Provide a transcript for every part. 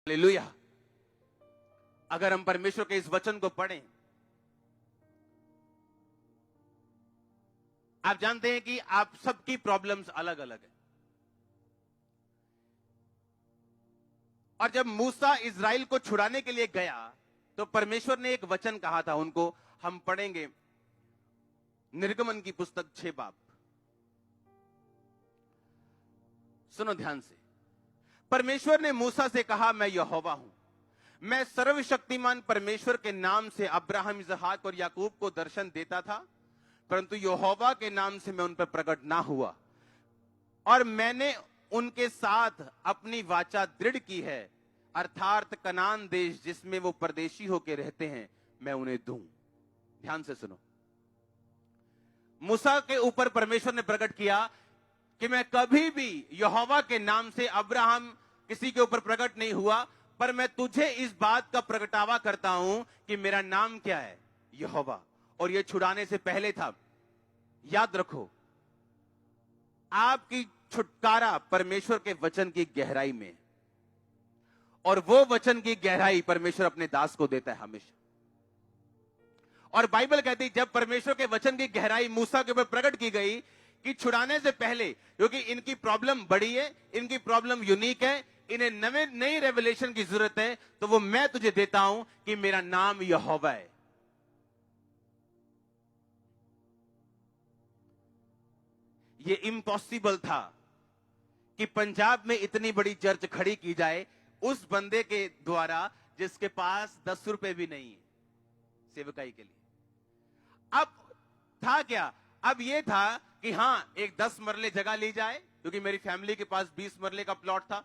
Hallelujah. अगर हम परमेश्वर के इस वचन को पढ़ें, आप जानते हैं कि आप सबकी प्रॉब्लम्स अलग अलग है। और जब मूसा इज़राइल को छुड़ाने के लिए गया तो परमेश्वर ने एक वचन कहा था उनको। हम पढ़ेंगे निर्गमन की पुस्तक 6 बाब। सुनो ध्यान से। परमेश्वर ने मूसा से कहा, मैं यहोवा हूं। मैं सर्वशक्तिमान परमेश्वर के नाम से अब्राहम, इसहाक और याकूब को दर्शन देता था, परंतु यहोवा के नाम से मैं उन पर प्रकट ना हुआ। और मैंने उनके साथ अपनी वाचा दृढ़ की है, अर्थात कनान देश जिसमें वो परदेशी होकर रहते हैं, मैं उन्हें दूं। ध्यान से सुनो। मूसा के ऊपर परमेश्वर ने प्रकट किया कि मैं कभी भी यहोवा के नाम से अब्राहम किसी के ऊपर प्रकट नहीं हुआ, पर मैं तुझे इस बात का प्रगटावा करता हूं कि मेरा नाम क्या है, यहोवा। और यह छुड़ाने से पहले था। याद रखो, आपकी छुटकारा परमेश्वर के वचन की गहराई में, और वो वचन की गहराई परमेश्वर अपने दास को देता है हमेशा। और बाइबल कहती है जब परमेश्वर के वचन की गहराई मूसा के ऊपर प्रकट की गई कि छुड़ाने से पहले, क्योंकि इनकी प्रॉब्लम बड़ी है, इनकी प्रॉब्लम यूनिक है, इन्हें नई रेवलेशन की जरूरत है, तो वो मैं तुझे देता हूं कि मेरा नाम यहोवा है। ये इम्पॉसिबल था कि पंजाब में इतनी बड़ी चर्च खड़ी की जाए उस बंदे के द्वारा जिसके पास 10 रुपए भी नहीं है सेवकाई के लिए। अब था क्या? अब यह था कि हां, एक 10 मरले जगह ली जाए, क्योंकि मेरी फैमिली के पास 20 मरले का प्लॉट था,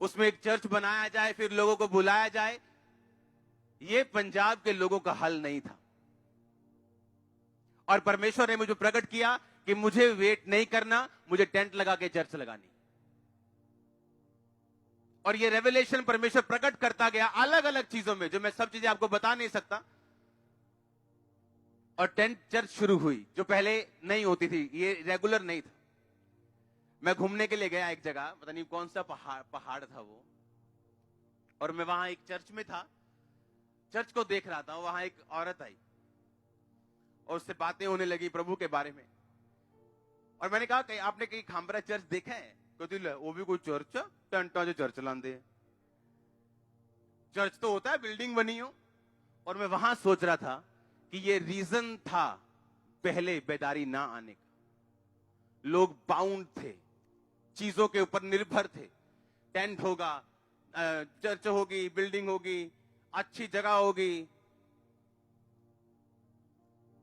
उसमें एक चर्च बनाया जाए, फिर लोगों को बुलाया जाए। यह पंजाब के लोगों का हल नहीं था। और परमेश्वर ने मुझे प्रकट किया कि मुझे वेट नहीं करना, मुझे टेंट लगा के चर्च लगानी। और यह रेवलेशन परमेश्वर प्रकट करता गया अलग अलग चीजों में, जो मैं सब चीजें आपको बता नहीं सकता। और टेंट चर्च शुरू हुई, जो पहले नहीं होती थी, ये रेगुलर नहीं था। मैं घूमने के लिए गया एक जगह, पता नहीं कौन सा पहाड़ था वो, और मैं वहां एक चर्च में था, चर्च को देख रहा था। वहां एक औरत आई और उससे बातें होने लगी प्रभु के बारे में। और मैंने कहा, कहीं आपने कहीं खांबरा चर्च देखा है? कहती वो भी कोई चर्च, टेंटा जो चर्च लांदे। चर्च तो होता है बिल्डिंग बनी हो। और मैं वहां सोच रहा था कि ये रीजन था पहले बेदारी ना आने का। लोग बाउंड थे, चीजों के ऊपर निर्भर थे। टेंट होगा, चर्च होगी, बिल्डिंग होगी, अच्छी जगह होगी।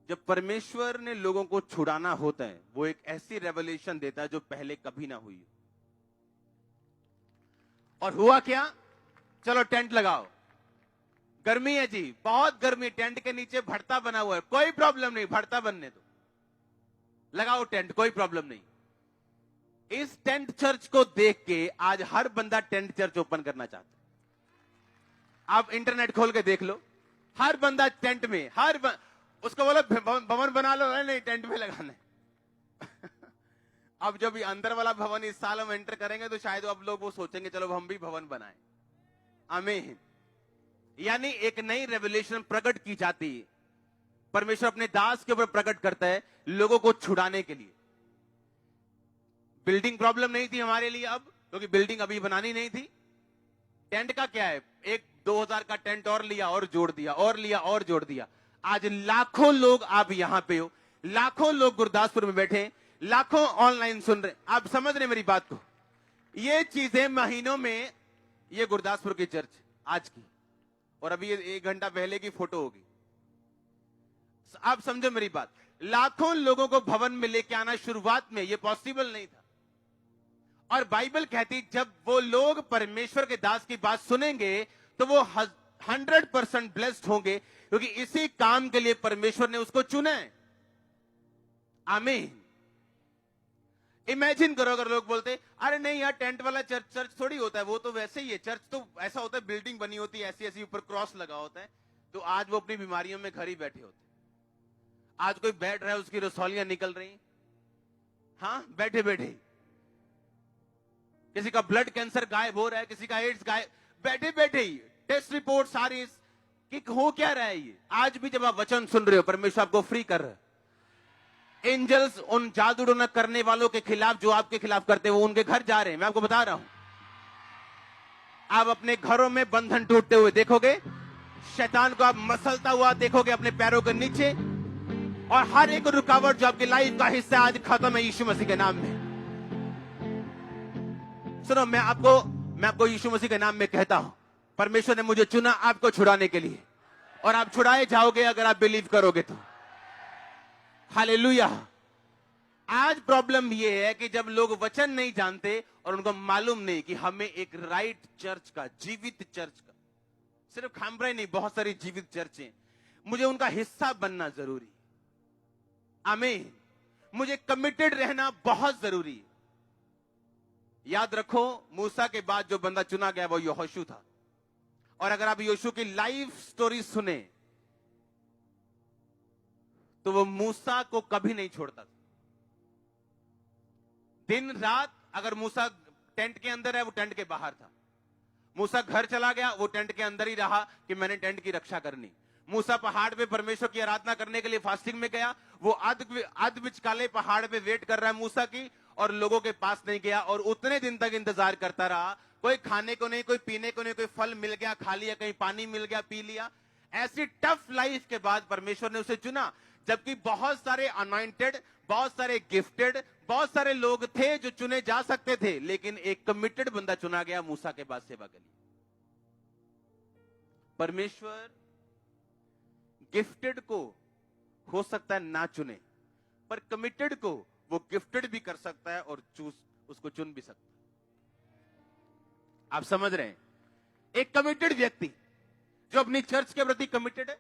जब परमेश्वर ने लोगों को छुड़ाना होता है, वो एक ऐसी रेवलेशन देता है जो पहले कभी ना हुई। और हुआ क्या? चलो टेंट लगाओ। गर्मी है जी, बहुत गर्मी, टेंट के नीचे भड़ता बना हुआ है, कोई प्रॉब्लम नहीं, भड़ता बनने दो, लगाओ टेंट, कोई प्रॉब्लम नहीं। इस टेंट चर्च को देख के आज हर बंदा टेंट चर्च ओपन करना चाहता है। आप इंटरनेट खोल के देख लो, हर बंदा टेंट में, उसको बोलो भवन बना लो, नहीं टेंट में लगाना है। अब जब ये अंदर वाला भवन इस साल हम एंटर करेंगे तो शायद अब लोग वो सोचेंगे चलो हम भी भवन बनाएं। आमीन। यानी एक नई रेवलेशन प्रकट की जाती है। परमेश्वर अपने दास के ऊपर प्रकट करता है लोगों को छुड़ाने के लिए। बिल्डिंग प्रॉब्लम नहीं थी हमारे लिए अब, क्योंकि बिल्डिंग अभी बनानी नहीं थी। टेंट का क्या है, एक 2000 का टेंट और लिया और जोड़ दिया, और लिया और जोड़ दिया। आज लाखों लोग आप यहां पे हो, लाखों लोग गुरदासपुर में बैठे, लाखों ऑनलाइन सुन रहे। आप समझ रहे मेरी बात को? ये चीजें महीनों में, ये गुरदासपुर की चर्च आज की, और अभी ये 1 घंटा पहले की फोटो होगी। आप समझो मेरी बात। लाखों लोगों को भवन में लेके आना शुरुआत में ये पॉसिबल नहीं था। और बाइबल कहती जब वो लोग परमेश्वर के दास की बात सुनेंगे तो वो 100% ब्लेस्ड होंगे, क्योंकि इसी काम के लिए परमेश्वर ने उसको चुना है। आमीन। इमेजिन करो अगर लोग बोलते अरे नहीं यार, टेंट वाला चर्च थोड़ी होता है, वो तो वैसे ही है। चर्च तो ऐसा होता है, बिल्डिंग बनी होती है, ऐसी ऐसी ऊपर क्रॉस लगा होता है। तो आज वो अपनी बीमारियों में घर ही बैठे होते। आज कोई बैठ रहा है, उसकी रसौलियां निकल रही, हाँ, बैठे बैठे। किसी का ब्लड कैंसर गायब हो रहा है, किसी का एड्स गायब, बैठे बैठे ही टेस्ट रिपोर्ट सारी कि हो क्या रहा है ये। आज भी जब आप वचन सुन रहे हो, परमेश्वर आपको फ्री कर रहा है। एंजल्स उन जादू टोना करने वालों के खिलाफ जो आपके खिलाफ करते हैं, वो उनके घर जा रहे हैं। मैं आपको बता रहा हूं, आप अपने घरों में बंधन टूटते हुए देखोगे, शैतान को आप मसलता हुआ देखोगे अपने पैरों के नीचे, और हर एक रुकावट जो आपकी लाइफ का हिस्सा आज खत्म है यीशु मसीह के नाम में। सुनो, मैं आपको यीशु मसीह के नाम में कहता हूं, परमेश्वर ने मुझे चुना आपको छुड़ाने के लिए, और आप छुड़ाए जाओगे अगर आप बिलीव करोगे तो। हालेलुया। आज प्रॉब्लम यह है कि जब लोग वचन नहीं जानते और उनको मालूम नहीं कि हमें एक राइट चर्च का, जीवित चर्च का, सिर्फ खामब्रा नहीं, बहुत सारी जीवित चर्चें, मुझे उनका हिस्सा बनना जरूरी। आमीन। मुझे कमिटेड रहना बहुत जरूरी है। याद रखो, मूसा के बाद जो बंदा चुना गया वो यहोशू था, और अगर आप यहोशू की लाइफ स्टोरी सुने तो वो मूसा को कभी नहीं छोड़ता था। दिन रात, अगर मूसा टेंट के अंदर है, वो टेंट के बाहर था। मूसा घर चला गया, वो टेंट के अंदर ही रहा कि मैंने टेंट की रक्षा करनी। मूसा पहाड़ पे परमेश्वर की आराधना करने के लिए फास्टिंग में गया, वो अध बिचकाले पहाड़ पे वेट कर रहा है मूसा की, और लोगों के पास नहीं गया, और उतने दिन तक इंतजार करता रहा। कोई खाने को नहीं, कोई पीने को नहीं, कोई फल मिल गया खा लिया, कहीं पानी मिल गया पी लिया। ऐसी टफ लाइफ के बाद परमेश्वर ने उसे चुना, जबकि बहुत सारे अनॉइंटेड, बहुत सारे गिफ्टेड, बहुत सारे लोग थे जो चुने जा सकते थे, लेकिन एक कमिटेड बंदा चुना गया मूसा के बाद सेवा के लिए। परमेश्वर गिफ्टेड को हो सकता है ना चुने, पर कमिटेड को वो गिफ्टेड भी कर सकता है और उसको चुन भी सकता है। आप समझ रहे हैं? एक कमिटेड व्यक्ति जो अपनी चर्च के प्रति कमिटेड है,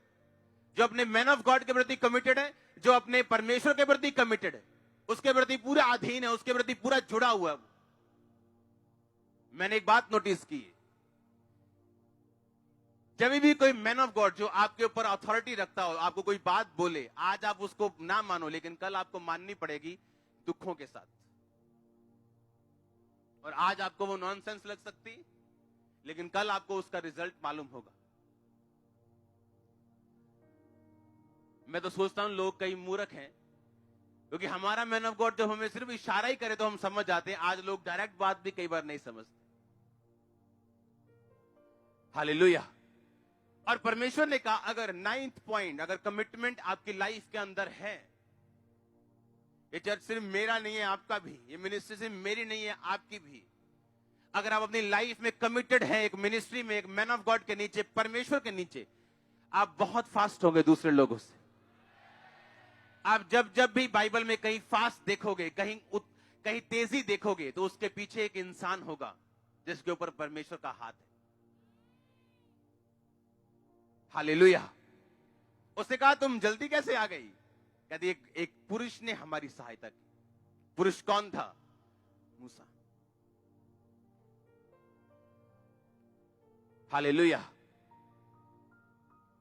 जो अपने मैन ऑफ गॉड के प्रति कमिटेड है, जो अपने परमेश्वर के प्रति कमिटेड है, उसके प्रति पूरा अधीन है, उसके प्रति पूरा जुड़ा हुआ है। मैंने एक बात नोटिस की, जब भी कोई मैन ऑफ गॉड जो आपके ऊपर अथॉरिटी रखता हो, आपको कोई बात बोले, आज आप उसको ना मानो, लेकिन कल आपको माननी पड़ेगी दुखों के साथ। और आज आपको वो नॉनसेंस लग सकती, लेकिन कल आपको उसका रिजल्ट मालूम होगा। मैं तो सोचता हूं लोग कई मूर्ख हैं, क्योंकि हमारा मैन ऑफ गॉड जब हमें सिर्फ इशारा ही करे तो हम समझ जाते हैं। आज लोग डायरेक्ट बात भी कई बार नहीं समझते। हालेलुया। और परमेश्वर ने कहा, अगर 9th पॉइंट, अगर कमिटमेंट आपकी लाइफ के अंदर है, ये चर्च सिर्फ मेरा नहीं है, आपका भी, ये मिनिस्ट्री सिर्फ मेरी नहीं है, आपकी भी। अगर आप अपनी लाइफ में कमिटेड हैं, एक मिनिस्ट्री में, एक मैन ऑफ गॉड के नीचे, परमेश्वर के नीचे, आप बहुत फास्ट होंगे दूसरे लोगों से। आप जब भी बाइबल में कहीं फास्ट देखोगे, कहीं तेजी देखोगे, तो उसके पीछे एक इंसान होगा जिसके ऊपर परमेश्वर का हाथ है। हालेलुया। उसने कहा, तुम जल्दी कैसे आ गई? कहती, एक पुरुष ने हमारी सहायता की। पुरुष कौन था? मूसा। हालेलुया।